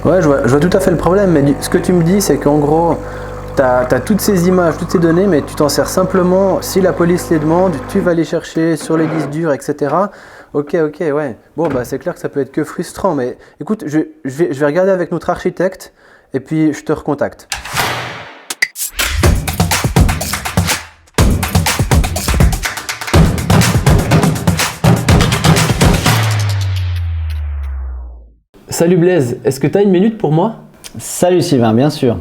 Ouais, je vois tout à fait le problème, mais ce que tu me dis, c'est qu'en gros, tu as toutes ces images, toutes ces données, mais tu t'en sers simplement, si la police les demande, tu vas les chercher sur les disques durs, etc. Ok, ouais. Bon, bah c'est clair que ça peut être que frustrant, mais écoute, je vais regarder avec notre architecte, et puis je te recontacte. Salut Blaise, est-ce que tu as une minute pour moi? Salut Sylvain, bien sûr.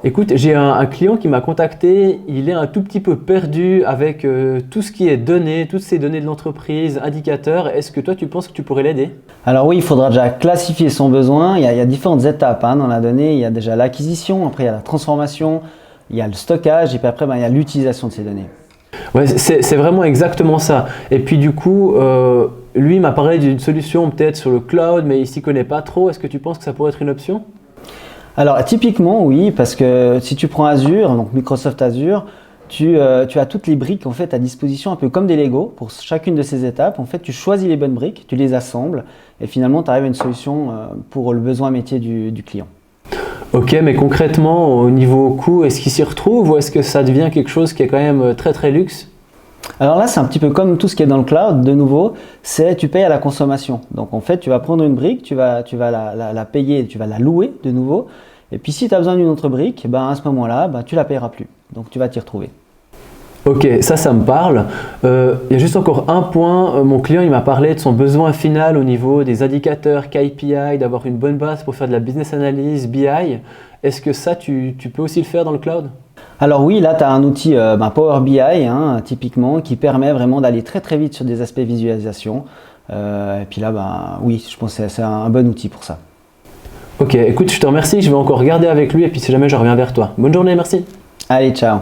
Écoute, j'ai un client qui m'a contacté, il est un tout petit peu perdu avec tout ce qui est données, toutes ces données de l'entreprise, indicateurs. Est-ce que toi tu penses que tu pourrais l'aider? Alors oui, il faudra déjà classifier son besoin. Il y a différentes étapes dans la donnée. Il y a déjà l'acquisition, après il y a la transformation, il y a le stockage et puis après il y a l'utilisation de ces données. Ouais, c'est vraiment exactement ça. Et puis du coup, lui m'a parlé d'une solution peut-être sur le cloud, mais il s'y connaît pas trop. Est-ce que tu penses que ça pourrait être une option? Alors typiquement oui, parce que si tu prends Azure, donc Microsoft Azure, tu as toutes les briques en fait à disposition, un peu comme des Lego pour chacune de ces étapes. En fait, tu choisis les bonnes briques, tu les assembles et finalement tu arrives à une solution pour le besoin métier du client. Ok, mais concrètement, au niveau coût, est-ce qu'il s'y retrouve ou est-ce que ça devient quelque chose qui est quand même très très luxe? Alors là, c'est un petit peu comme tout ce qui est dans le cloud, de nouveau, c'est tu payes à la consommation. Donc en fait, tu vas prendre une brique, tu vas la payer, tu vas la louer de nouveau. Et puis si tu as besoin d'une autre brique, à ce moment-là, tu la payeras plus. Donc tu vas t'y retrouver. Ok, ça me parle. Il y a juste encore un point. Mon client, il m'a parlé de son besoin final au niveau des indicateurs KPI, d'avoir une bonne base pour faire de la business analysis, BI. Est-ce que ça, tu peux aussi le faire dans le cloud? Alors oui, là tu as un outil Power BI typiquement qui permet vraiment d'aller très très vite sur des aspects visualisation. Et puis là, oui, je pense que c'est un bon outil pour ça. Ok, écoute, je te remercie. Je vais encore regarder avec lui et puis si jamais je reviens vers toi. Bonne journée, merci. Allez, ciao.